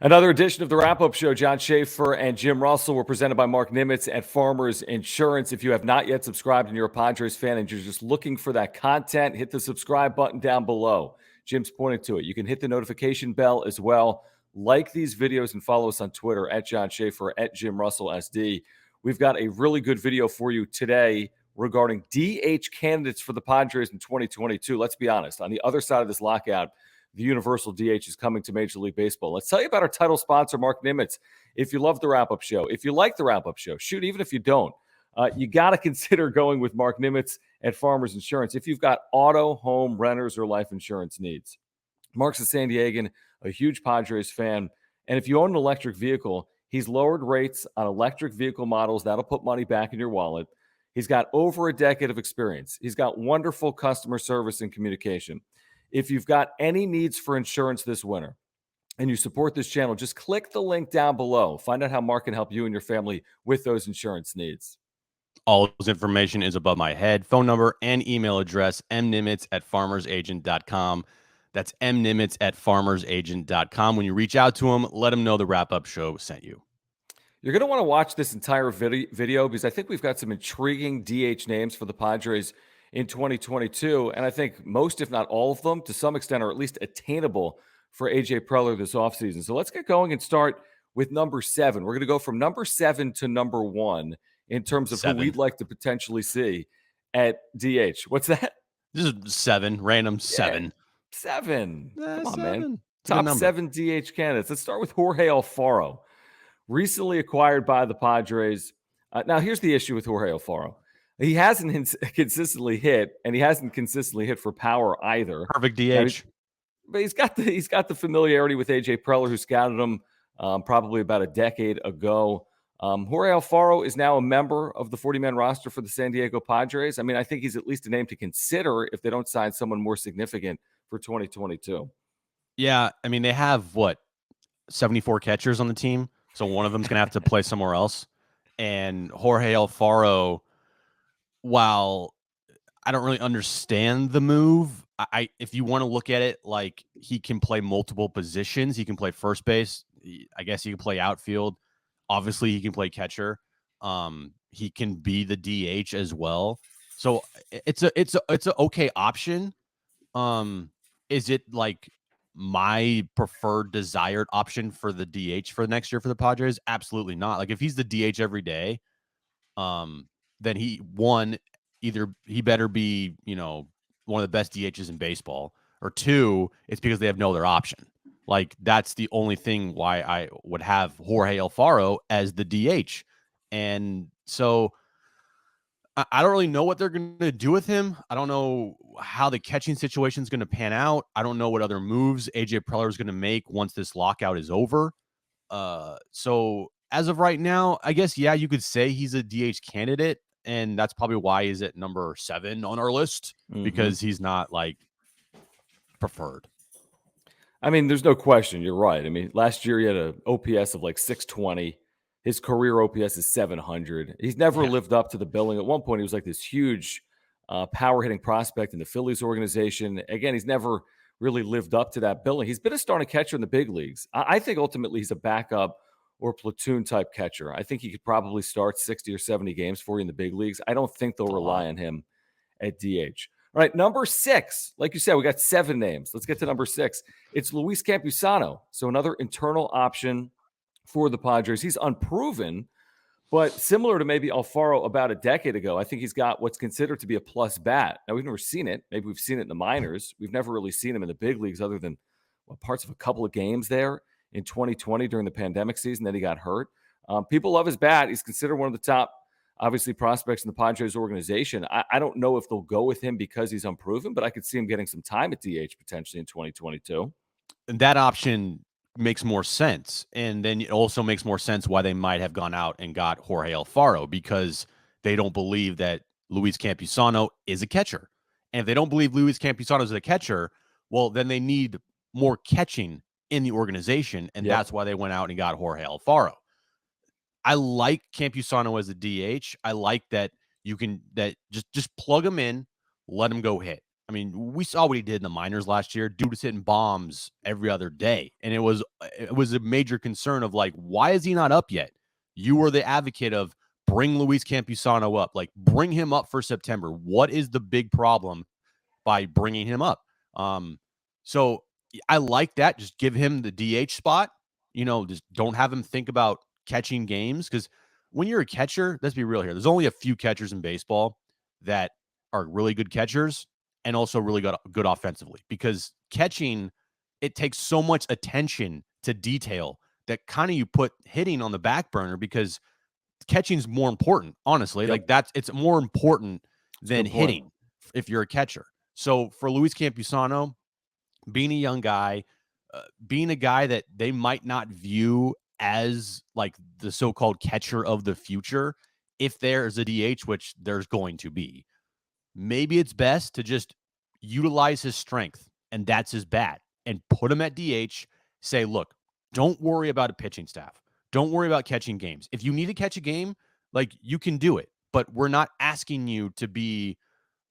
Another edition of the Wrap-Up Show. John Schaefer and Jim Russell were presented by Mark Nimitz at Farmers Insurance. If you have not yet subscribed and you're a Padres fan and you're just looking for that content, hit the subscribe button down below. Jim's pointing to it. You can hit the notification bell as well. Like these videos and follow us on Twitter at John Schaefer, at Jim Russell SD. We've got a really good video for you today regarding DH candidates for the Padres in 2022. Let's be honest. On the other side of this lockout, the universal DH is coming to Major League Baseball. Let's tell you about our title sponsor, Mark Nimitz. If you love the Wrap-Up Show, if you like the Wrap-Up Show, shoot, even if you don't, you got to consider going with Mark Nimitz at Farmers Insurance if you've got auto, home, renters, or life insurance needs. Mark's a San Diegan, a huge Padres fan, and if you own an electric vehicle, he's lowered rates on electric vehicle models. That'll put money back in your wallet. He's got over a decade of experience. He's got wonderful customer service and communication. If you've got any needs for insurance this winter and you support this channel, just click the link down below. Find out how Mark can help you and your family with those insurance needs. All this information is above my head. Phone number and email address, mnimitz@farmersagent.com. That's mnimitz@farmersagent.com. When you reach out to him, let him know the Wrap-Up Show sent you. You're going to want to watch this entire video because I think we've got some intriguing DH names for the Padres in 2022, and I think most, if not all of them, to some extent, are at least attainable for A.J. Preller this offseason. So let's get going and start with number 7. We're going to go from number 7 to number 1 in terms of who we'd like to potentially see at DH. What's that? This is 7, random 7. Yeah, 7. Come on, 7. man. Top 7 DH candidates. Let's start with Jorge El Faro, recently acquired by the Padres. Now, here's the issue with Jorge El Faro. He hasn't consistently hit, and he hasn't consistently hit for power either. Perfect DH. But he's got the familiarity with A.J. Preller, who scouted him probably about a decade ago. Jorge El Faro is now a member of the 40-man roster for the San Diego Padres. I mean, I think he's at least a name to consider if they don't sign someone more significant for 2022. Yeah, I mean, they have, 74 catchers on the team, so one of them's going to have to play somewhere else. And Jorge El Faro, while I don't really understand the move, if you want to look at it like he can play multiple positions, he can play first base. I guess he can play outfield. Obviously, he can play catcher. He can be the DH as well. So it's an okay option. Is it like my preferred desired option for the DH for next year for the Padres? Absolutely not. Like if he's the DH every day, then he better be, one of the best DHs in baseball, or 2, it's because they have no other option. Like that's the only thing why I would have Jorge El Faro as the DH. And so I don't really know what they're going to do with him. I don't know how the catching situation is going to pan out. I don't know what other moves A.J. Preller is going to make once this lockout is over. So as of right now, I guess, yeah, you could say he's a DH candidate, and that's probably why he's at number 7 on our list, because he's not like preferred. I mean, there's no question. You're right. I mean, last year he had an OPS of like 620. His career OPS is 700. He's never lived up to the billing. At one point, he was like this huge power hitting prospect in the Phillies organization. Again, he's never really lived up to that billing. He's been a starting catcher in the big leagues. I think ultimately he's a backup or platoon type catcher. I think he could probably start 60 or 70 games for you in the big leagues. I don't think they'll rely on him at DH. All right, number 6. Like you said, we got 7 names. Let's get to number 6. It's Luis Campusano. So another internal option for the Padres. He's unproven, but similar to maybe Alfaro about a decade ago, I think he's got what's considered to be a plus bat. Now, we've never seen it. Maybe we've seen it in the minors. We've never really seen him in the big leagues other than parts of a couple of games there in 2020 during the pandemic season. Then he got hurt. People love his bat. He's considered one of the top, obviously, prospects in the Padres organization. I don't know if they'll go with him because he's unproven, but I could see him getting some time at DH potentially in 2022. And that option makes more sense. And then it also makes more sense why they might have gone out and got Jorge El Faro, because they don't believe that Luis Campusano is a catcher. And if they don't believe Luis Campusano is a catcher, well, then they need more catching in the organization. And that's why they went out and got Jorge El Faro. I like Campusano as a DH. I like that you can just plug him in, let him go hit. I mean, we saw what he did in the minors last year. Dude was hitting bombs every other day. And it was a major concern of like, why is he not up yet? You were the advocate of bring Luis Campusano up, like bring him up for September. What is the big problem by bringing him up? So I like that. Just give him the DH spot. Just don't have him think about catching games, because when you're a catcher, let's be real here. There's only a few catchers in baseball that are really good catchers and also really good offensively, because catching, it takes so much attention to detail that kind of you put hitting on the back burner, because catching's more important, honestly. Yep. Like it's more important than hitting point. if you're a catcher. So for Luis Campusano, being a young guy, being a guy that they might not view as like the so-called catcher of the future, if there's a DH, which there's going to be, maybe it's best to just utilize his strength, and that's his bat, and put him at DH. Say, look, don't worry about a pitching staff. Don't worry about catching games. If you need to catch a game, like, you can do it, but we're not asking you to be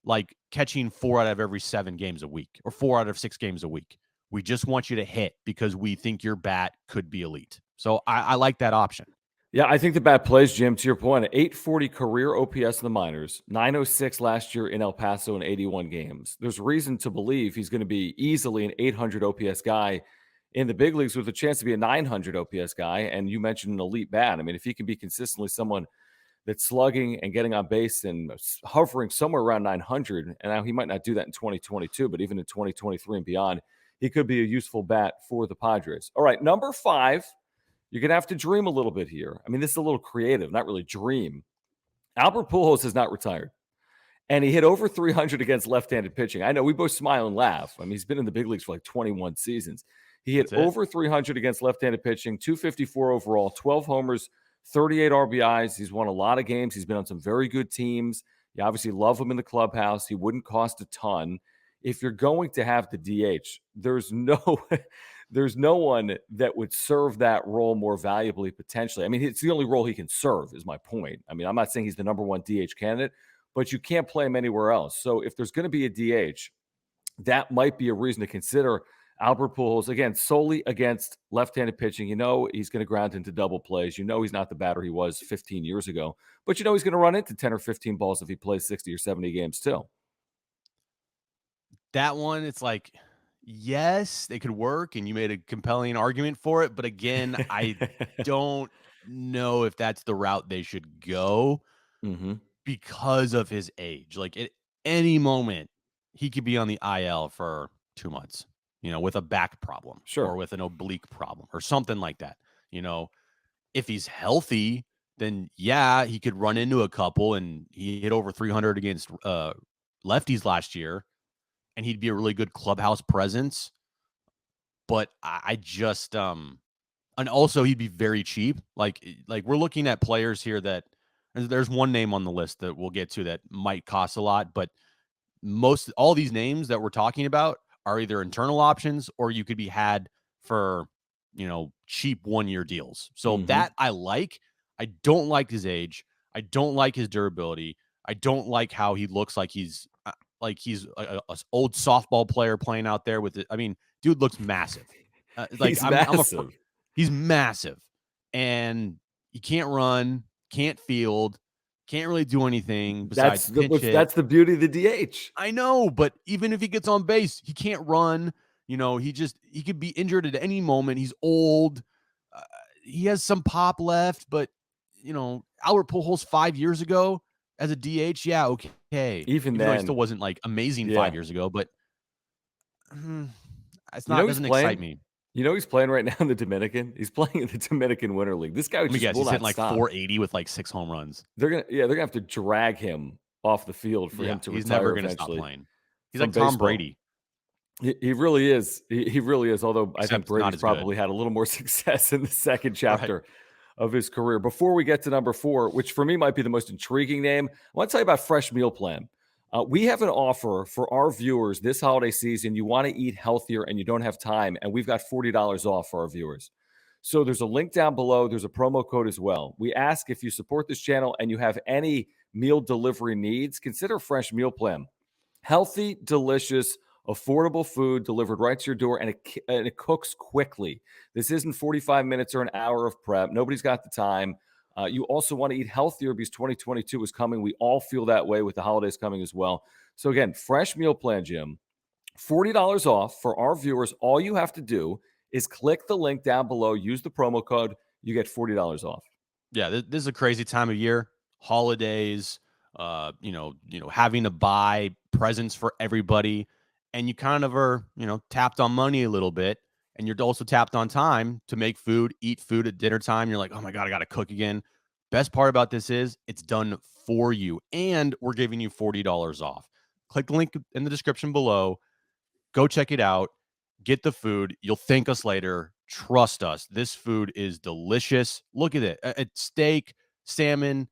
like catching 4 out of every 7 games a week or 4 out of 6 games a week. We just want you to hit because we think your bat could be elite. So I like that option. Yeah, I think the bat plays, Jim, to your point. 840 career OPS in the minors, 906 last year in El Paso in 81 games. There's reason to believe he's going to be easily an 800 OPS guy in the big leagues with a chance to be a 900 OPS guy. And you mentioned an elite bat. I mean, if he can be consistently someone that's slugging and getting on base and hovering somewhere around 900, and now he might not do that in 2022, but even in 2023 and beyond, he could be a useful bat for the Padres. All right, number 5. You're going to have to dream a little bit here. I mean, this is a little creative, not really dream. Albert Pujols has not retired, and he hit over 300 against left-handed pitching. I know we both smile and laugh. I mean, he's been in the big leagues for like 21 seasons. He hit over 300 against left-handed pitching, 254 overall, 12 homers, 38 RBIs. He's won a lot of games. He's been on some very good teams. You obviously love him in the clubhouse. He wouldn't cost a ton. If you're going to have the DH, there's no one that would serve that role more valuably potentially. I mean, it's the only role he can serve, is my point. I mean, I'm not saying he's the number 1 DH candidate, but you can't play him anywhere else. So if there's going to be a DH, that might be a reason to consider Albert Pujols, again, solely against left-handed pitching. He's going to ground into double plays. He's not the batter he was 15 years ago, but he's going to run into 10 or 15 balls if he plays 60 or 70 games too. That one, it's like, yes, they could work, and you made a compelling argument for it. But again, I don't know if that's the route they should go because of his age. Like, at any moment, he could be on the IL for 2 months, with a back problem, or with an oblique problem or something like that. If he's healthy, then yeah, he could run into a couple, and he hit over 300 against lefties last year, and he'd be a really good clubhouse presence. But I just and also he'd be very cheap. Like we're looking at players here that, there's one name on the list that we'll get to that might cost a lot, but all these names that we're talking about are either internal options, or you could be had for, cheap 1-year deals. So that I like. I don't like his age. I don't like his durability. I don't like how he looks like he's a old softball player playing out there with it. I mean, dude looks massive. He's massive. He's massive, and he can't run, can't field, can't really do anything besides pitch hit. That's the beauty of the DH. I know, but even if he gets on base, he can't run. He could be injured at any moment. He's old. He has some pop left, but Albert Pujols 5 years ago as a DH, yeah, okay. Even though then, he still wasn't like amazing 5 years ago, but it's not. Doesn't excite me. He's playing right now in the Dominican. He's playing in the Dominican Winter League. This guy he's hitting like 480 with like 6 home runs. They're gonna have to drag him off the field for him to retire. He's never gonna stop playing. He's like Tom Brady. He really is. He really is. Although I think Brady's probably had a little more success in the second chapter of his career. Before we get to number 4, which for me might be the most intriguing name, I want to tell you about Fresh Meal Plan. We have an offer for our viewers this holiday season. You want to eat healthier and you don't have time, and we've got $40 off for our viewers. So there's a link down below. There's a promo code as well. We ask, if you support this channel and you have any meal delivery needs, consider Fresh Meal Plan. Healthy, delicious, affordable food delivered right to your door, and it cooks quickly. This isn't 45 minutes or an hour of prep. Nobody's got the time. You also want to eat healthier because 2022 is coming. We all feel that way with the holidays coming as well. So again, fresh meal plan, Jim, $40 off for our viewers. All you have to do is click the link down below, use the promo code, you get $40 off. Yeah, this is a crazy time of year. Holidays, having to buy presents for everybody, and you kind of are, tapped on money a little bit, and you're also tapped on time to make food, eat food at dinner time. You're like, oh my God, I got to cook again. Best part about this is it's done for you, and we're giving you $40 off. Click the link in the description below. Go check it out. Get the food. You'll thank us later. Trust us. This food is delicious. Look at it. It's steak, salmon,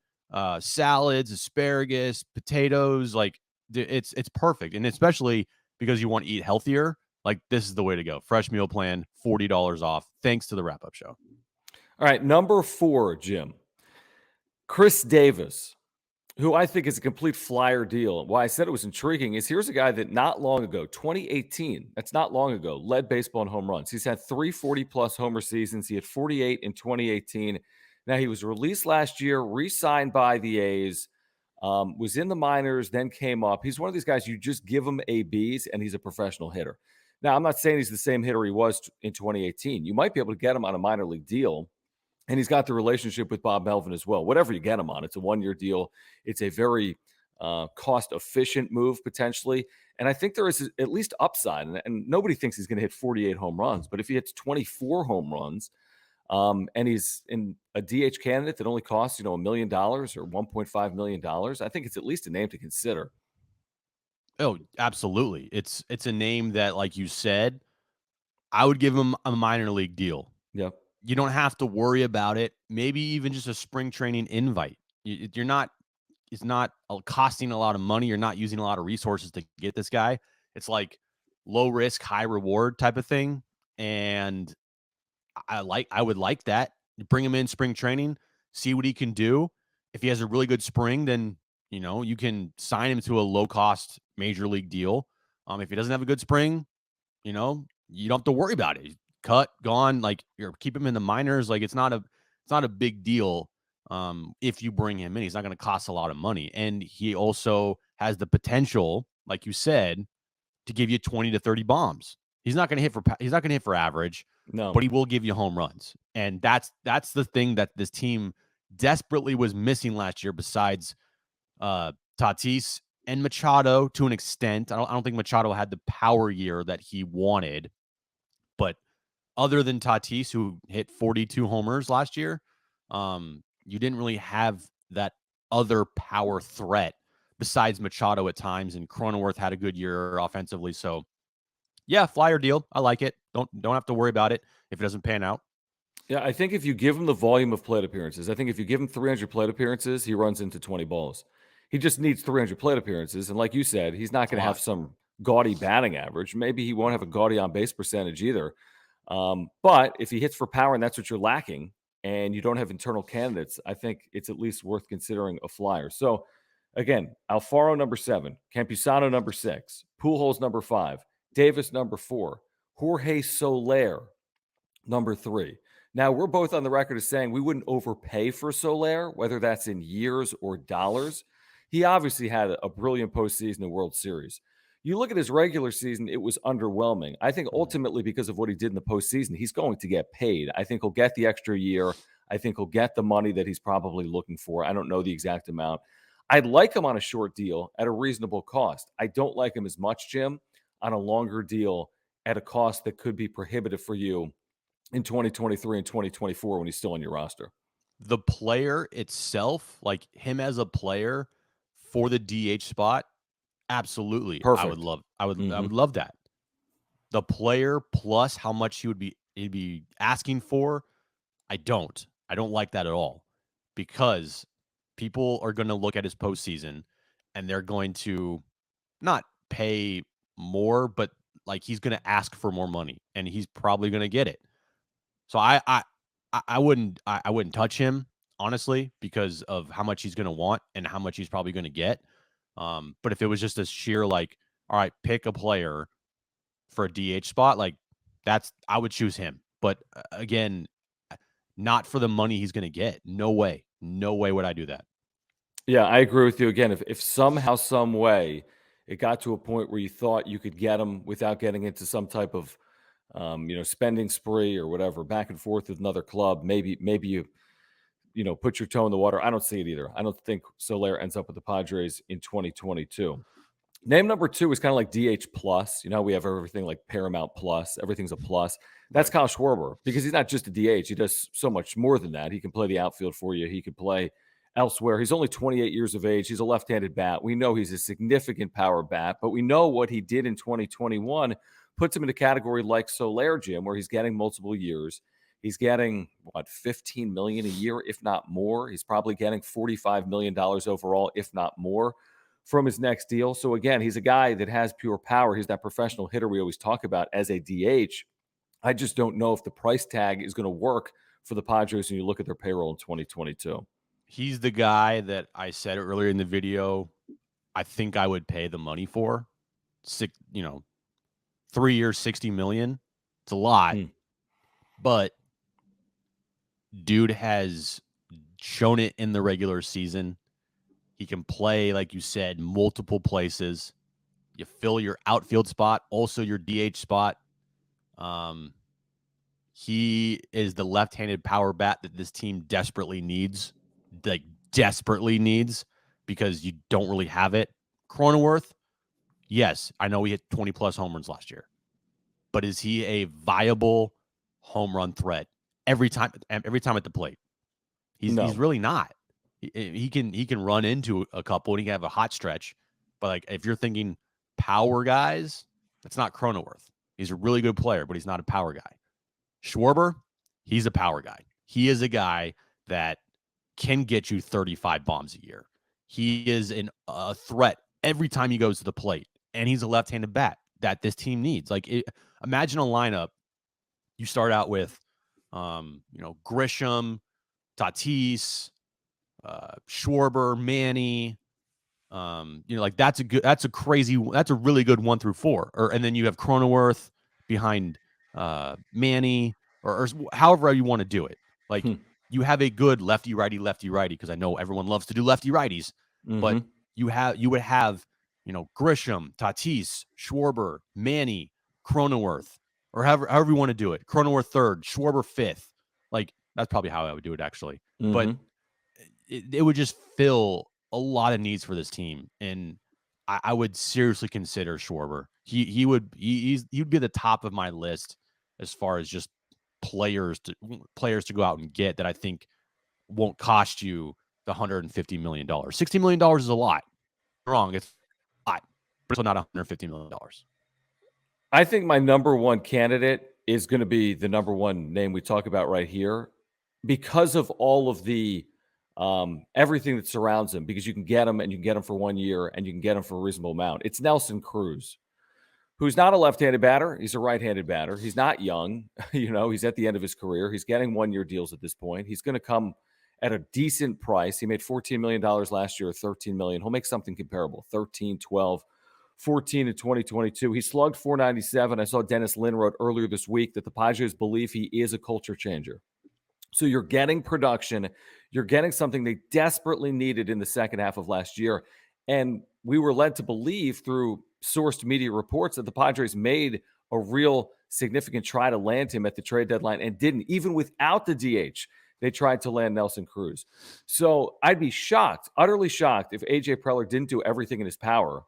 salads, asparagus, potatoes. Like it's perfect. And especially because you want to eat healthier, like this is the way to go. Fresh meal plan, $40 off. Thanks to the wrap-up show. All right, number 4, Jim. Chris Davis, who I think is a complete flyer deal. Why I said it was intriguing is here's a guy that not long ago, 2018, that's not long ago, led baseball in home runs. He's had 340-plus homer seasons. He had 48 in 2018. Now, he was released last year, re-signed by the A's, was in the minors, then came up. He's one of these guys, you just give him ABs, and he's a professional hitter. Now, I'm not saying he's the same hitter he was in 2018. You might be able to get him on a minor league deal. And he's got the relationship with Bob Melvin as well. Whatever you get him on, it's a one-year deal. It's a very cost-efficient move potentially. And I think there is at least upside. And nobody thinks he's going to hit 48 home runs. But if he hits 24 home runs and he's in a DH candidate that only costs, $1 million or $1.5 million, I think it's at least a name to consider. Oh, absolutely. It's a name that, like you said, I would give him a minor league deal. Yep. You don't have to worry about it. Maybe even just a spring training invite. It's not costing a lot of money. You're not using a lot of resources to get this guy. It's like low risk, high reward type of thing. And I would like that. You bring him in spring training, see what he can do. If he has a really good spring, then, you can sign him to a low cost major league deal. If he doesn't have a good spring, you don't have to worry about it. Cut, gone. Like you're keep him in the minors. Like it's not a big deal. If you bring him in, he's not going to cost a lot of money, and he also has the potential, like you said, to give you 20 to 30 bombs. He's not going to hit for average, No, but he will give you home runs, and that's the thing that this team desperately was missing last year. Besides Tatis and Machado, to an extent, I don't think Machado had the power year that he wanted. But other than Tatis, who hit 42 homers last year, you didn't really have that other power threat besides Machado at times, and Cronenworth had a good year offensively. So, yeah, flyer deal. I like it. Don't have to worry about it if it doesn't pan out. Yeah, I think if you give him the volume of plate appearances, I think if you give him 300 plate appearances, he runs into 20 balls. He just needs 300 plate appearances. And like you said, he's not going to have some gaudy batting average. Maybe he won't have a gaudy on base percentage either. But if he hits for power and that's what you're lacking and you don't have internal candidates, I think it's at least worth considering a flyer. So again, Alfaro number 7, Campusano number 6, Pujols number 5, Davis number 4, Jorge Soler number 3. Now, we're both on the record as saying we wouldn't overpay for Soler, whether that's in years or dollars. He obviously had a brilliant postseason in World Series. You look at his regular season, it was underwhelming. I think ultimately because of what he did in the postseason, he's going to get paid. I think he'll get the extra year. I think he'll get the money that he's probably looking for. I don't know the exact amount. I'd like him on a short deal at a reasonable cost. I don't like him as much, Jim, on a longer deal at a cost that could be prohibitive for you in 2023 and 2024 when he's still on your roster. The player itself, like him as a player for the DH spot, absolutely. Perfect. I would love that. The player plus how much he'd be asking for, I don't like that at all, because people are going to look at his postseason and they're going to not pay more, but like he's going to ask for more money and he's probably going to get it. So I wouldn't touch him, honestly, because of how much he's going to want and how much he's probably going to get. But if it was just a sheer like, all right, pick a player for a DH spot, like I would choose him. But again, not for the money he's going to get. No way. No way would I do that. Yeah, I agree with you. Again, if somehow, some way, it got to a point where you thought you could get him without getting into some type of, spending spree or whatever, back and forth with another club, maybe you put your toe in the water. I don't see it either. I don't think Soler ends up with the Padres in 2022. Name number two is kind of like DH plus. We have everything like Paramount plus. Everything's a plus. That's Right. Kyle Schwarber, because he's not just a DH. He does so much more than that. He can play the outfield for you. He can play elsewhere. He's only 28 years of age. He's a left-handed bat. We know he's a significant power bat, but we know what he did in 2021 puts him in a category like Soler, Jim, where he's getting multiple years. He's getting, what, $15 million a year, if not more. He's probably getting $45 million overall, if not more, from his next deal. So again, he's a guy that has pure power. He's that professional hitter we always talk about as a DH. I just don't know if the price tag is going to work for the Padres when you look at their payroll in 2022. He's the guy that I said earlier in the video, I think I would pay the money for. 3 years, $60 million. It's a lot, but dude has shown it in the regular season. He can play, like you said, multiple places. You fill your outfield spot, also your DH spot. He is the left-handed power bat that this team desperately needs, because you don't really have it. Cronenworth, yes, I know he hit 20-plus home runs last year, but is he a viable home run threat every time at the plate? He's really not. He can run into a couple and he can have a hot stretch, but like if you're thinking power guys, that's not Cronenworth. He's a really good player, but he's not a power guy. Schwarber, he's a power guy. He is a guy that can get you 35 bombs a year. He is a threat every time he goes to the plate, and he's a left-handed bat that this team needs. Imagine a lineup. You start out with, Grisham, Tatis, Schwarber, Manny. That's a really good 1 through 4. And then you have Cronenworth behind Manny, or however you want to do it. You have a good lefty righty, because I know everyone loves to do lefty righties, but you would have Grisham, Tatis, Schwarber, Manny, Cronenworth, or however you want to do it. Cronenworth third, Schwarber fifth. That's probably how I would do it, actually. But it would just fill a lot of needs for this team, and I would seriously consider Schwarber. He would be at the top of my list as far as just players to go out and get that I think won't cost you the $150 million. $60 million is a lot. Wrong, it's a lot, but it's not $150 million. I think my number one candidate is going to be the number one name we talk about right here, because of all of the everything that surrounds him, because you can get him, and you can get him for 1 year, and you can get him for a reasonable amount. It's Nelson Cruz, who's not a left-handed batter. He's a right-handed batter. He's not young. He's at the end of his career. He's getting 1-year deals at this point. He's going to come at a decent price. He made $14 million last year, $13 million. He'll make something comparable, 13, 12, 14 in 2022. He slugged .497. I saw Dennis Lin wrote earlier this week that the Padres believe he is a culture changer. So you're getting production. You're getting something they desperately needed in the second half of last year. And we were led to believe through sourced media reports that the Padres made a real significant try to land him at the trade deadline and didn't. Even without the DH, they tried to land Nelson Cruz. So I'd be shocked, utterly shocked, if A.J. Preller didn't do everything in his power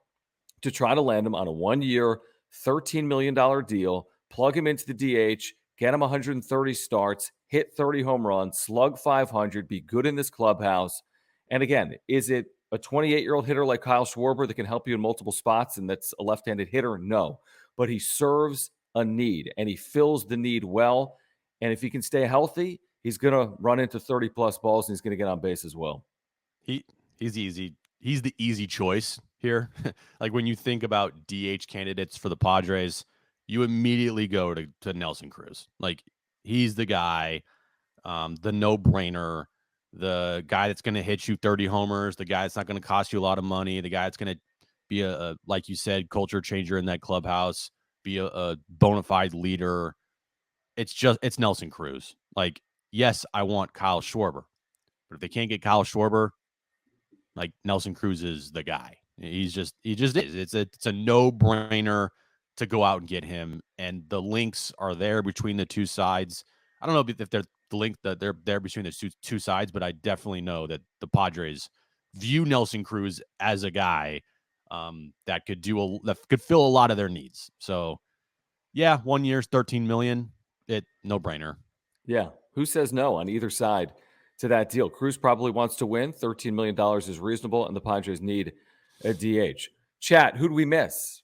to try to land him on a 1-year, $13 million deal, plug him into the DH, get him 130 starts, hit 30 home runs, slug 500, be good in this clubhouse. And again, is it a 28-year-old hitter like Kyle Schwarber that can help you in multiple spots and that's a left-handed hitter? No. But he serves a need, and he fills the need well. And if he can stay healthy, he's going to run into 30-plus balls, and he's going to get on base as well. He's easy. He's the easy choice here. When you think about DH candidates for the Padres, you immediately go to Nelson Cruz. He's the guy, the no-brainer. the guy that's going to hit you 30 homers, the guy that's not going to cost you a lot of money, the guy that's going to be a, like you said, culture changer in that clubhouse, be a bona fide leader. It's Nelson Cruz. Like, yes, I want Kyle Schwarber, but if they can't get Kyle Schwarber, like, Nelson Cruz is the guy. He just is. It's a no-brainer to go out and get him. And the links are there between the two sides. I don't know if they're the link that they're there between the two sides, but I definitely know that the Padres view Nelson Cruz as a guy that could fill a lot of their needs. So yeah, 1 year's $13 million. No brainer. Yeah. Who says no on either side to that deal? Cruz probably wants to win. $13 million is reasonable, and the Padres need a DH. Chat, who do we miss?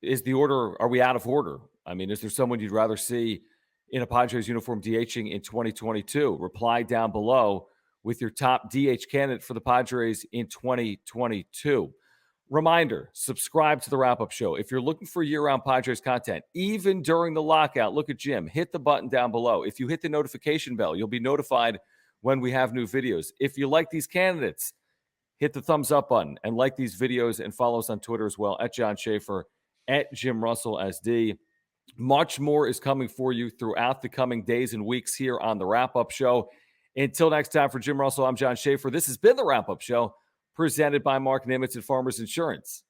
Are we out of order? I mean, is there someone you'd rather see in a Padres uniform DHing in 2022? Reply down below with your top DH candidate for the Padres in 2022. Reminder, subscribe to the wrap-up show. If you're looking for year-round Padres content, even during the lockout, look at Jim. Hit the button down below. If you hit the notification bell, you'll be notified when we have new videos. If you like these candidates, hit the thumbs up button and like these videos and follow us on Twitter as well, at John Schaefer, at Jim Russell SD. Much more is coming for you throughout the coming days and weeks here on the wrap-up show. Until next time, for Jim Russell, I'm John Schaefer. This has been the wrap-up show, presented by Mark Nimitz at Farmers Insurance.